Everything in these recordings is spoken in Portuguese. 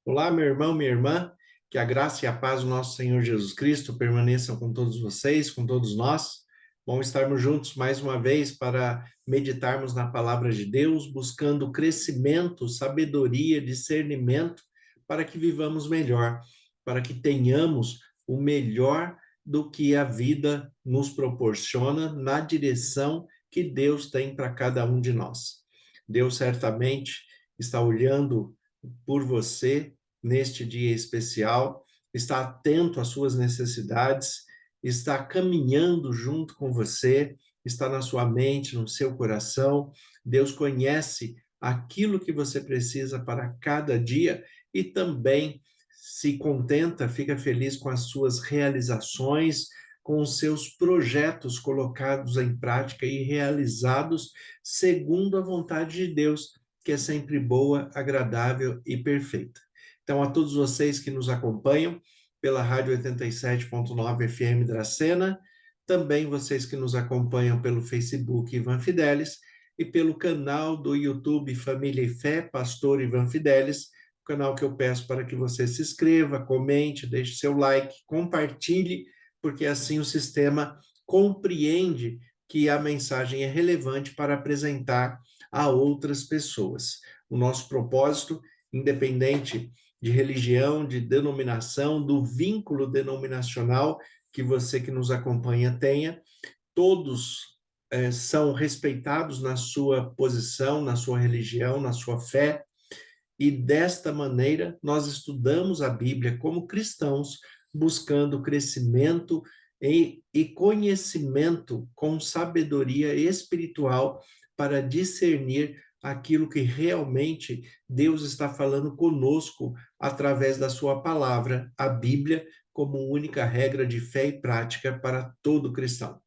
Olá, meu irmão, minha irmã, que a graça e a paz do nosso Senhor Jesus Cristo permaneçam com todos vocês, com todos nós. Bom estarmos juntos mais uma vez para meditarmos na palavra de Deus, buscando crescimento, sabedoria, discernimento, para que vivamos melhor, para que tenhamos o melhor do que a vida nos proporciona na direção que Deus tem para cada um de nós. Deus certamente está olhando por você neste dia especial, está atento às suas necessidades, está caminhando junto com você, está na sua mente, no seu coração. Deus conhece aquilo que você precisa para cada dia e também se contenta, fica feliz com as suas realizações, com os seus projetos colocados em prática e realizados segundo a vontade de Deus, que é sempre boa, agradável e perfeita. Então, a todos vocês que nos acompanham pela Rádio 87.9 FM Dracena, também vocês que nos acompanham pelo Facebook Ivan Fidelis e pelo canal do YouTube Família e Fé, Pastor Ivan Fidelis, o canal que eu peço para que você se inscreva, comente, deixe seu like, compartilhe, porque assim o sistema compreende que a mensagem é relevante para apresentar a outras pessoas. O nosso propósito, independente de religião, de denominação, do vínculo denominacional que você que nos acompanha tenha, todos são respeitados na sua posição, na sua religião, na sua fé, e desta maneira nós estudamos a Bíblia como cristãos, buscando crescimento e conhecimento com sabedoria espiritual para discernir aquilo que realmente Deus está falando conosco através da sua palavra, a Bíblia, como única regra de fé e prática para todo cristão.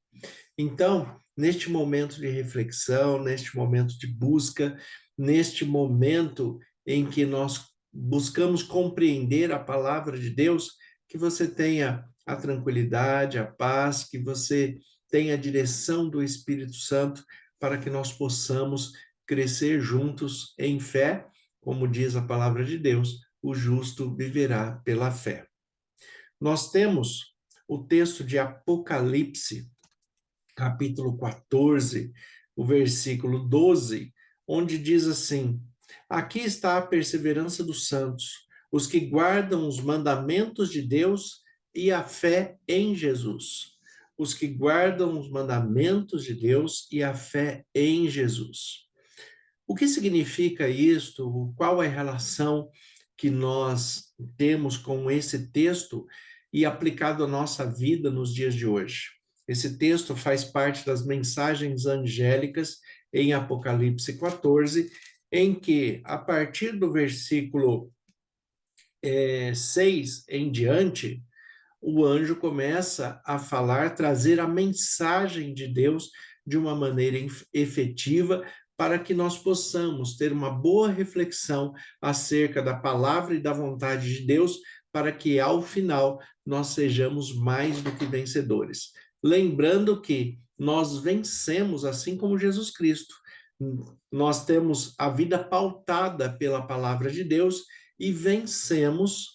Então, neste momento de reflexão, neste momento de busca, neste momento em que nós buscamos compreender a palavra de Deus, que você tenha a tranquilidade, a paz, que você tenha a direção do Espírito Santo para que nós possamos crescer juntos em fé, como diz a palavra de Deus, o justo viverá pela fé. Nós temos o texto de Apocalipse, capítulo 14, o versículo 12, onde diz assim: aqui está a perseverança dos santos, os que guardam os mandamentos de Deus e a fé em Jesus. Os que guardam os mandamentos de Deus e a fé em Jesus. O que significa isto? Qual é a relação que nós temos com esse texto e aplicado à nossa vida nos dias de hoje? Esse texto faz parte das mensagens angélicas em Apocalipse 14, em que, a partir do versículo 6 em diante, o anjo começa a falar, trazer a mensagem de Deus de uma maneira efetiva, para que nós possamos ter uma boa reflexão acerca da palavra e da vontade de Deus, para que ao final nós sejamos mais do que vencedores. Lembrando que nós vencemos assim como Jesus Cristo. Nós temos a vida pautada pela palavra de Deus e vencemos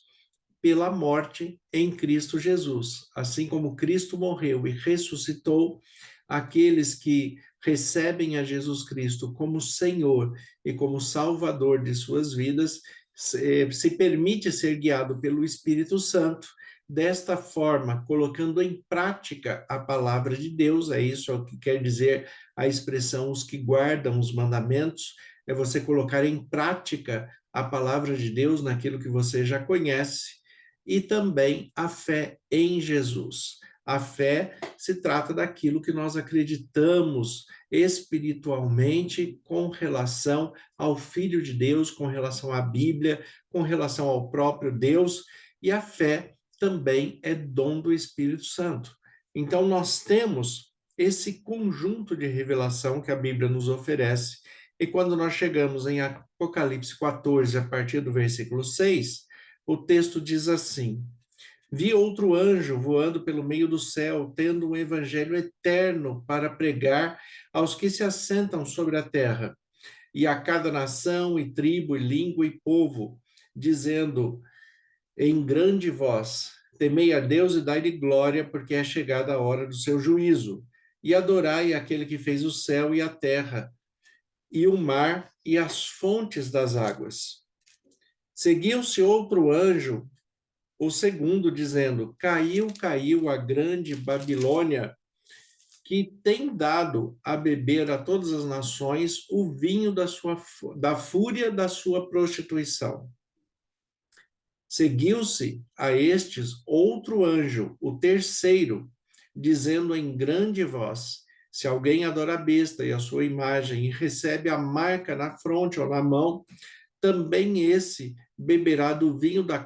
pela morte em Cristo Jesus. Assim como Cristo morreu e ressuscitou, aqueles que recebem a Jesus Cristo como Senhor e como Salvador de suas vidas, se permite ser guiado pelo Espírito Santo, desta forma, colocando em prática a palavra de Deus, é isso que quer dizer a expressão os que guardam os mandamentos, é você colocar em prática a palavra de Deus naquilo que você já conhece, e também a fé em Jesus. A fé se trata daquilo que nós acreditamos espiritualmente com relação ao Filho de Deus, com relação à Bíblia, com relação ao próprio Deus, e a fé também é dom do Espírito Santo. Então, nós temos esse conjunto de revelação que a Bíblia nos oferece, e quando nós chegamos em Apocalipse 14, a partir do versículo 6, o texto diz assim: vi outro anjo voando pelo meio do céu, tendo um evangelho eterno para pregar aos que se assentam sobre a terra, e a cada nação, e tribo, e língua, e povo. dizendo em grande voz: temei a Deus e dai-lhe glória, porque é chegada a hora do seu juízo. E adorai aquele que fez o céu e a terra, e o mar e as fontes das águas. Seguiu-se outro anjo, o segundo, dizendo: caiu, caiu a grande Babilônia, que tem dado a beber a todas as nações o vinho da fúria da sua prostituição. Seguiu-se a estes outro anjo, o terceiro, dizendo em grande voz: se alguém adora a besta e a sua imagem e recebe a marca na fronte ou na mão, também esse beberá do vinho da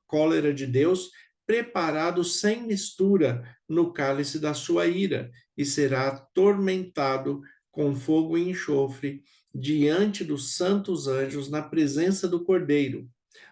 cólera de Deus, preparado sem mistura no cálice da sua ira, e será atormentado com fogo e enxofre diante dos santos anjos na presença do Cordeiro.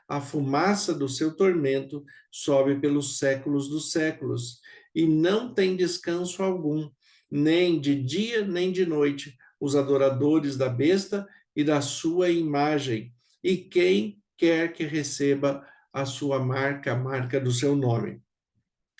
A fumaça do seu tormento sobe pelos séculos dos séculos, e não tem descanso algum, nem de dia nem de noite, os adoradores da besta e da sua imagem, e quem quer que receba a sua marca, a marca do seu nome.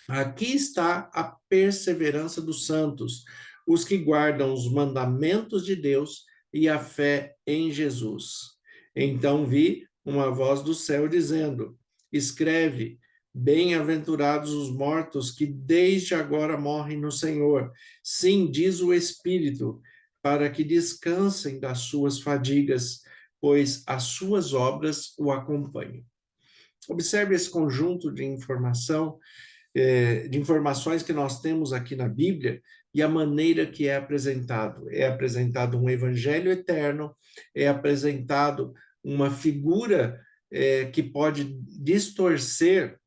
Aqui está a perseverança dos santos, os que guardam os mandamentos de Deus e a fé em Jesus. Então vi uma voz do céu dizendo: escreve, bem-aventurados os mortos que desde agora morrem no Senhor. Sim, diz o Espírito, para que descansem das suas fadigas, pois as suas obras o acompanham. Observe esse conjunto de informações que nós temos aqui na Bíblia e a maneira que é apresentado. É apresentado um evangelho eterno, é apresentado uma figura que pode distorcer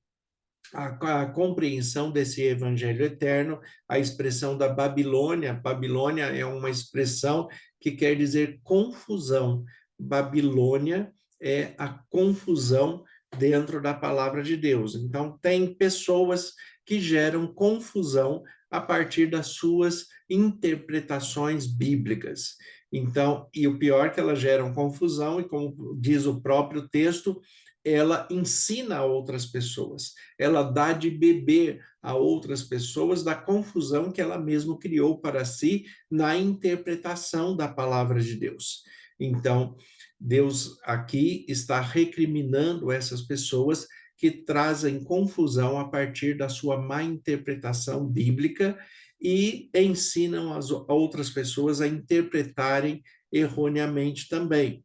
a compreensão desse evangelho eterno, a expressão da Babilônia. Babilônia é uma expressão que quer dizer confusão. Babilônia é a confusão dentro da palavra de Deus. Então, tem pessoas que geram confusão a partir das suas interpretações bíblicas. Então, e o pior é que elas geram confusão, e como diz o próprio texto, ela ensina a outras pessoas, ela dá de beber a outras pessoas da confusão que ela mesma criou para si na interpretação da palavra de Deus. Então, Deus aqui está recriminando essas pessoas que trazem confusão a partir da sua má interpretação bíblica e ensinam as outras pessoas a interpretarem erroneamente também.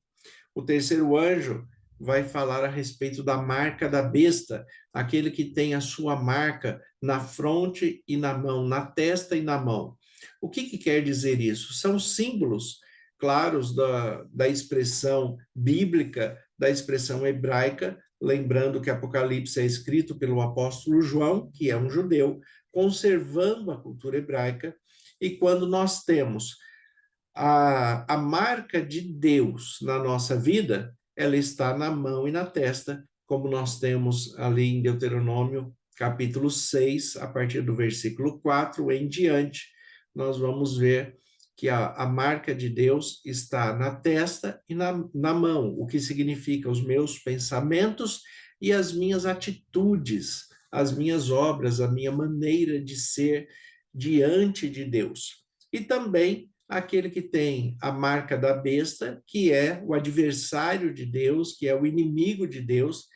O terceiro anjo vai falar a respeito da marca da besta, aquele que tem a sua marca na fronte e na mão, na testa e na mão. O que quer dizer isso? São símbolos claros da expressão bíblica, da expressão hebraica, lembrando que Apocalipse é escrito pelo apóstolo João, que é um judeu, conservando a cultura hebraica, e quando nós temos a marca de Deus na nossa vida, ela está na mão e na testa, como nós temos ali em Deuteronômio, capítulo 6, a partir do versículo 4 em diante, nós vamos ver que a marca de Deus está na testa e na mão, o que significa os meus pensamentos e as minhas atitudes, as minhas obras, a minha maneira de ser diante de Deus. E também aquele que tem a marca da besta, que é o adversário de Deus, que é o inimigo de Deus,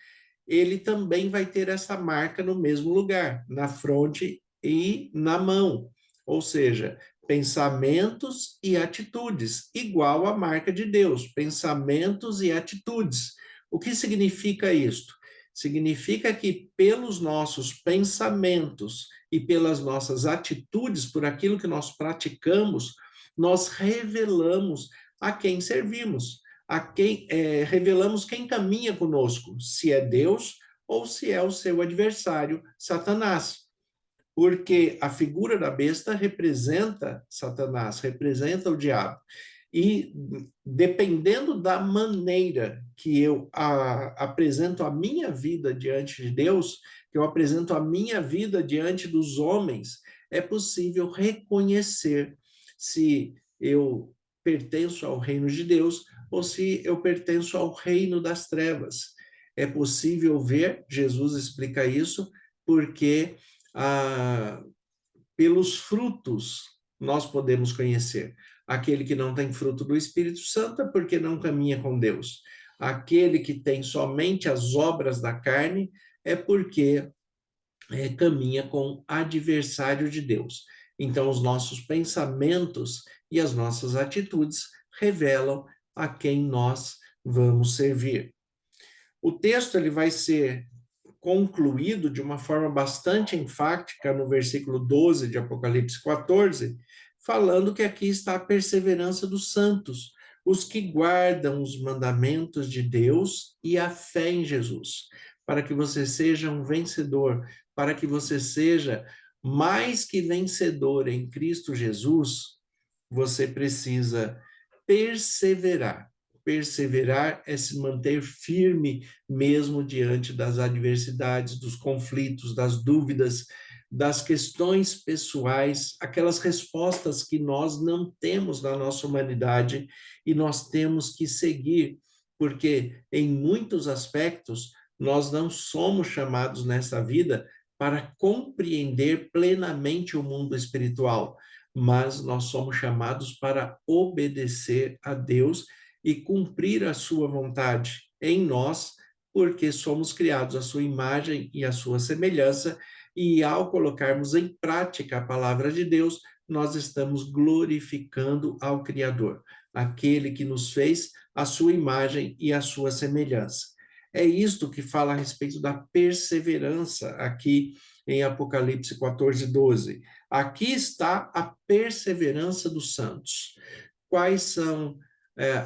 ele também vai ter essa marca no mesmo lugar, na fronte e na mão. Ou seja, pensamentos e atitudes, igual à marca de Deus, pensamentos e atitudes. O que significa isto? Significa que pelos nossos pensamentos e pelas nossas atitudes, por aquilo que nós praticamos, nós revelamos a quem servimos, a quem revelamos quem caminha conosco, se é Deus ou se é o seu adversário, Satanás. Porque a figura da besta representa Satanás, representa o diabo. E dependendo da maneira que eu apresento a minha vida diante de Deus, que eu apresento a minha vida diante dos homens, é possível reconhecer se eu pertenço ao reino de Deus ou se eu pertenço ao reino das trevas. é possível ver, Jesus explica isso, porque pelos frutos nós podemos conhecer. Aquele que não tem fruto do Espírito Santo é porque não caminha com Deus. Aquele que tem somente as obras da carne é porque caminha com adversário de Deus. Então, os nossos pensamentos e as nossas atitudes revelam a quem nós vamos servir. O texto ele vai ser concluído de uma forma bastante enfática no versículo 12 de Apocalipse 14, falando que aqui está a perseverança dos santos, os que guardam os mandamentos de Deus e a fé em Jesus, para que você seja um vencedor, para que você seja mais que vencedor em Cristo Jesus, você precisa perseverar. Perseverar é se manter firme mesmo diante das adversidades, dos conflitos, das dúvidas, das questões pessoais, aquelas respostas que nós não temos na nossa humanidade e nós temos que seguir, porque em muitos aspectos nós não somos chamados nessa vida para compreender plenamente o mundo espiritual, mas nós somos chamados para obedecer a Deus e cumprir a sua vontade em nós, porque somos criados à sua imagem e à sua semelhança, e ao colocarmos em prática a palavra de Deus, nós estamos glorificando ao Criador, aquele que nos fez a sua imagem e a sua semelhança. É isto que fala a respeito da perseverança aqui em Apocalipse 14, 12. Aqui está a perseverança dos santos. Quais são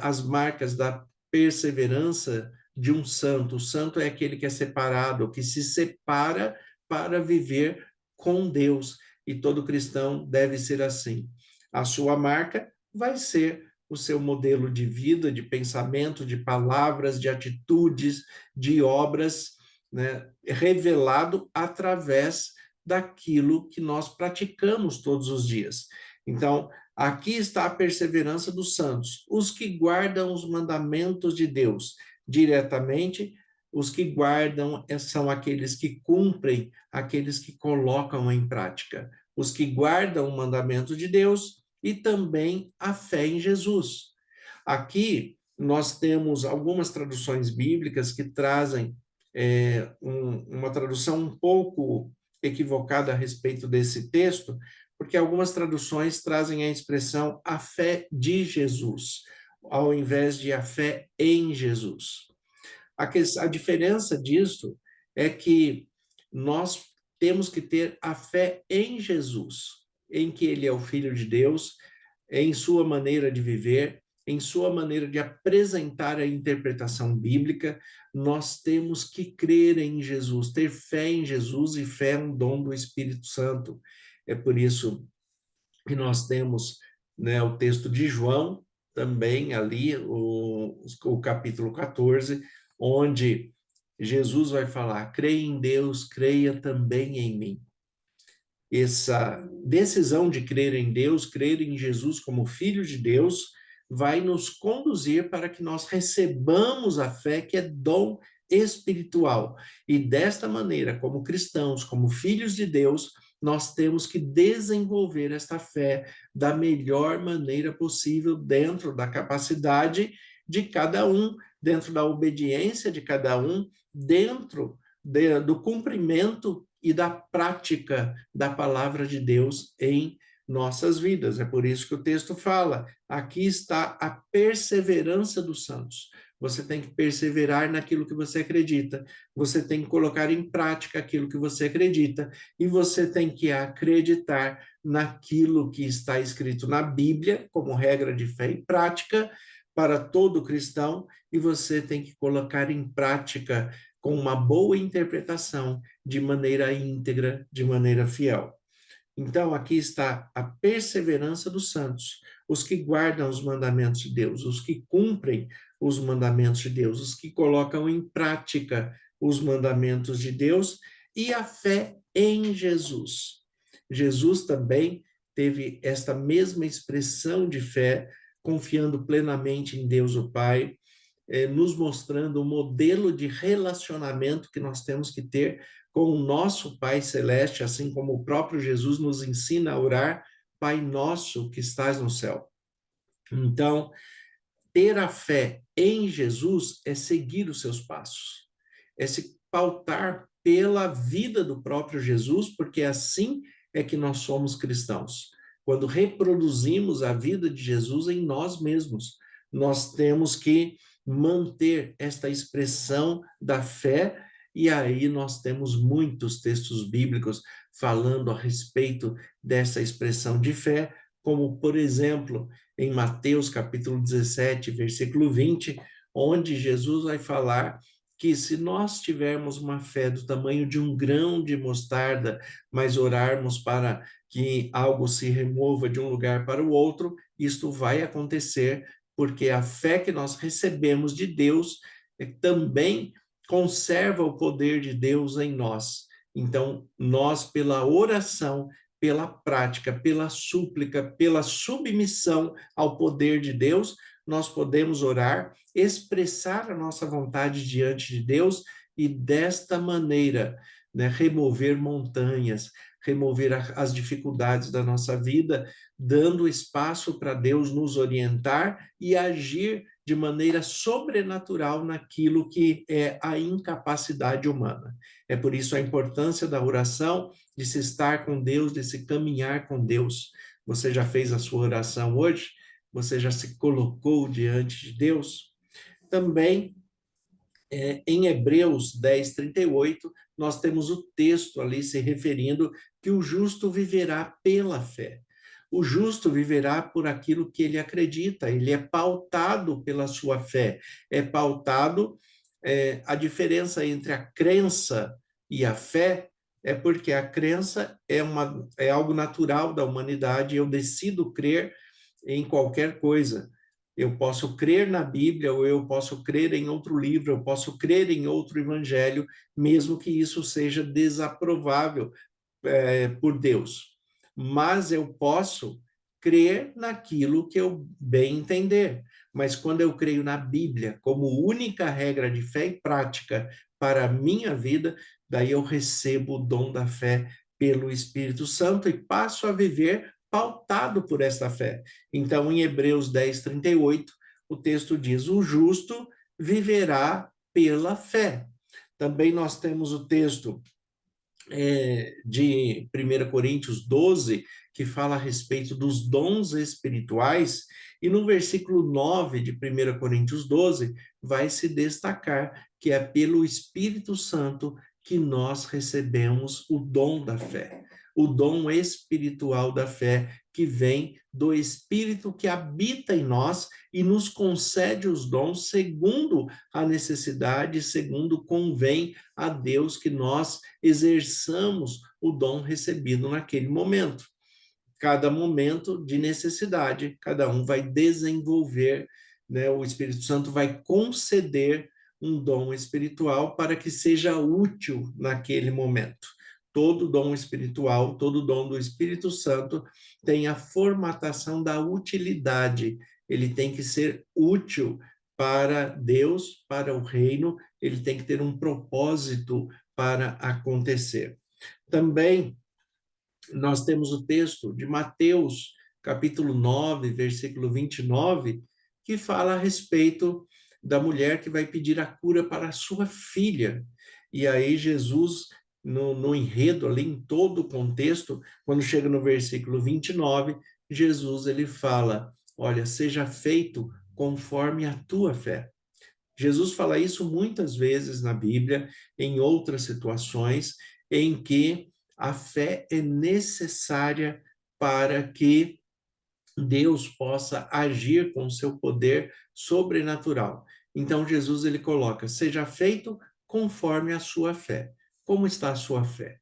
as marcas da perseverança de um santo? O santo é aquele que é separado, que se separa para viver com Deus. E todo cristão deve ser assim. A sua marca vai ser o seu modelo de vida, de pensamento, de palavras, de atitudes, de obras, né, revelado através daquilo que nós praticamos todos os dias. Então, aqui está a perseverança dos santos, os que guardam os mandamentos de Deus diretamente. Os que guardam são aqueles que cumprem, aqueles que colocam em prática. Os que guardam o mandamento de Deus e também a fé em Jesus. Aqui nós temos algumas traduções bíblicas que trazem uma tradução um pouco equivocada a respeito desse texto, porque algumas traduções trazem a expressão a fé de Jesus, ao invés de a fé em Jesus. A diferença disso é que nós temos que ter a fé em Jesus, em que ele é o Filho de Deus, em sua maneira de viver, em sua maneira de apresentar a interpretação bíblica. Nós temos que crer em Jesus, ter fé em Jesus, e fé é um dom do Espírito Santo. É por isso que nós temos, né, o texto de João, também ali, o capítulo 14, onde Jesus vai falar: creia em Deus, creia também em mim. Essa decisão de crer em Deus, crer em Jesus como Filho de Deus, vai nos conduzir para que nós recebamos a fé, que é dom espiritual. E desta maneira, como cristãos, como filhos de Deus, nós temos que desenvolver esta fé da melhor maneira possível, dentro da capacidade de cada um, dentro da obediência de cada um, dentro do cumprimento e da prática da palavra de Deus em nossas vidas. É por isso que o texto fala: aqui está a perseverança dos santos. Você tem que perseverar naquilo que você acredita, você tem que colocar em prática aquilo que você acredita, e você tem que acreditar naquilo que está escrito na Bíblia, como regra de fé e prática para todo cristão, e você tem que colocar em prática com uma boa interpretação, de maneira íntegra, de maneira fiel. Então, aqui está a perseverança dos santos, os que guardam os mandamentos de Deus, os que cumprem os mandamentos de Deus, os que colocam em prática os mandamentos de Deus, e a fé em Jesus. Jesus também teve esta mesma expressão de fé, confiando plenamente em Deus o Pai, nos mostrando o modelo de relacionamento que nós temos que ter com o nosso Pai Celeste, assim como o próprio Jesus nos ensina a orar, Pai Nosso que estás no céu. Então, ter a fé em Jesus é seguir os seus passos, é se pautar pela vida do próprio Jesus, porque assim é que nós somos cristãos. Quando reproduzimos a vida de Jesus em nós mesmos, nós temos que manter esta expressão da fé, e aí nós temos muitos textos bíblicos falando a respeito dessa expressão de fé, como, por exemplo, em Mateus capítulo 17, versículo 20, onde Jesus vai falar que se nós tivermos uma fé do tamanho de um grão de mostarda, mas orarmos para que algo se remova de um lugar para o outro, isto vai acontecer, porque a fé que nós recebemos de Deus também conserva o poder de Deus em nós. Então, nós, pela oração, pela prática, pela súplica, pela submissão ao poder de Deus, nós podemos orar, expressar a nossa vontade diante de Deus e desta maneira, né, remover montanhas, remover as dificuldades da nossa vida, dando espaço para Deus nos orientar e agir de maneira sobrenatural naquilo que é a incapacidade humana. É por isso a importância da oração, de se estar com Deus, de se caminhar com Deus. Você já fez a sua oração hoje? Você já se colocou diante de Deus? Também, em Hebreus 10, 38, nós temos o texto ali se referindo que o justo viverá pela fé. O justo viverá por aquilo que ele acredita, ele é pautado pela sua fé, é pautado, a diferença entre a crença e a fé é porque a crença é algo natural da humanidade, eu decido crer em qualquer coisa. Eu posso crer na Bíblia, ou eu posso crer em outro livro, eu posso crer em outro evangelho, mesmo que isso seja desaprovável por Deus. Mas eu posso crer naquilo que eu bem entender. Mas quando eu creio na Bíblia como única regra de fé e prática para a minha vida, daí eu recebo o dom da fé pelo Espírito Santo e passo a viver pautado por essa fé. Então, em Hebreus 10, 38, o texto diz: o justo viverá pela fé. Também nós temos o texto de 1 Coríntios 12, que fala a respeito dos dons espirituais, e no versículo 9 de 1 Coríntios 12, vai se destacar que é pelo Espírito Santo que nós recebemos o dom da fé, o dom espiritual da fé, que vem do Espírito que habita em nós e nos concede os dons segundo a necessidade, segundo convém a Deus que nós exerçamos o dom recebido naquele momento. Cada momento de necessidade, cada um vai desenvolver, né? O Espírito Santo vai conceder um dom espiritual para que seja útil naquele momento. Todo dom espiritual, todo dom do Espírito Santo tem a formatação da utilidade. Ele tem que ser útil para Deus, para o reino, ele tem que ter um propósito para acontecer. Também nós temos o texto de Mateus, capítulo 9, versículo 29, que fala a respeito da mulher que vai pedir a cura para a sua filha. E aí Jesus, no enredo ali, em todo o contexto, quando chega no versículo 29, Jesus ele fala, olha, seja feito conforme a tua fé. Jesus fala isso muitas vezes na Bíblia, em outras situações, em que a fé é necessária para que Deus possa agir com seu poder sobrenatural. Então Jesus ele coloca: seja feito conforme a sua fé. Como está a sua fé?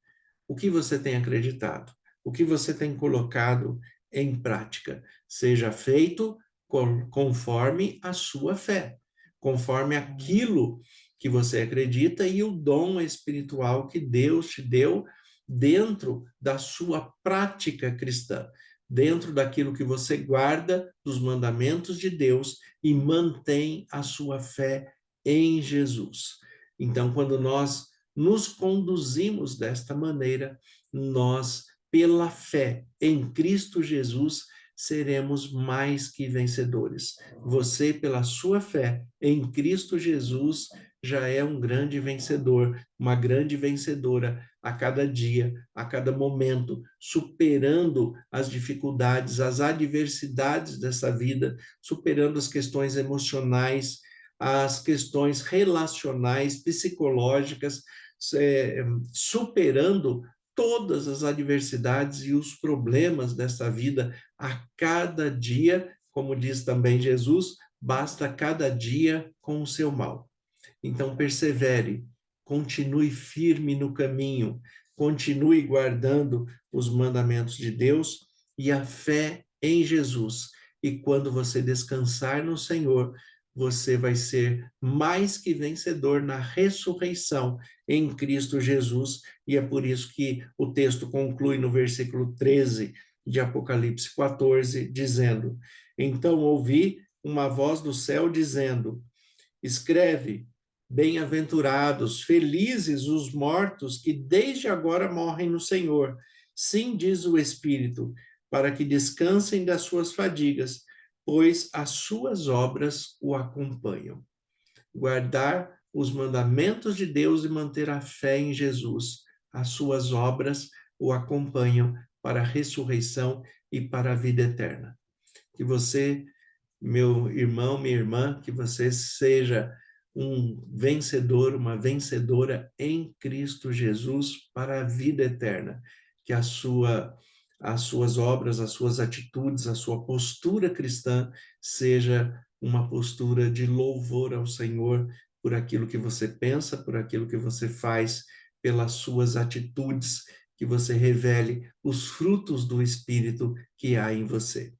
O que você tem acreditado? O que você tem colocado em prática? Seja feito conforme a sua fé, conforme aquilo que você acredita e o dom espiritual que Deus te deu dentro da sua prática cristã. dentro daquilo que você guarda dos mandamentos de Deus e mantém a sua fé em Jesus. Então, quando nós nos conduzimos desta maneira, nós, pela fé em Cristo Jesus, seremos mais que vencedores. Você, pela sua fé em Cristo Jesus, já é um grande vencedor, uma grande vencedora a cada dia, a cada momento, superando as dificuldades, as adversidades dessa vida, superando as questões emocionais, as questões relacionais, psicológicas, superando todas as adversidades e os problemas dessa vida a cada dia, como diz também Jesus, basta cada dia com o seu mal. Então, persevere, continue firme no caminho, continue guardando os mandamentos de Deus e a fé em Jesus. E quando você descansar no Senhor, você vai ser mais que vencedor na ressurreição em Cristo Jesus. E é por isso que o texto conclui no versículo 13 de Apocalipse 14, dizendo: Então ouvi uma voz do céu dizendo: Escreve, bem-aventurados, felizes os mortos que desde agora morrem no Senhor. Sim, diz o Espírito, para que descansem das suas fadigas, pois as suas obras o acompanham. Guardar os mandamentos de Deus e manter a fé em Jesus. As suas obras o acompanham para a ressurreição e para a vida eterna. Que você, meu irmão, minha irmã, que você seja um vencedor, uma vencedora em Cristo Jesus para a vida eterna. Que as suas obras, as suas atitudes, a sua postura cristã seja uma postura de louvor ao Senhor por aquilo que você pensa, por aquilo que você faz, pelas suas atitudes, que você revele os frutos do Espírito que há em você.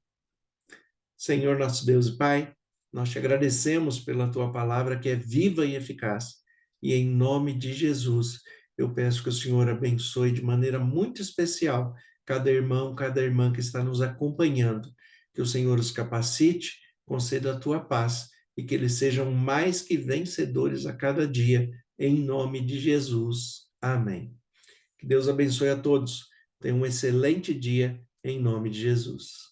Senhor nosso Deus e Pai, nós te agradecemos pela tua palavra que é viva e eficaz. E em nome de Jesus, eu peço que o Senhor abençoe de maneira muito especial cada irmão, cada irmã que está nos acompanhando. Que o Senhor os capacite, conceda a tua paz e que eles sejam mais que vencedores a cada dia, em nome de Jesus. Amém. Que Deus abençoe a todos. Tenha um excelente dia, em nome de Jesus.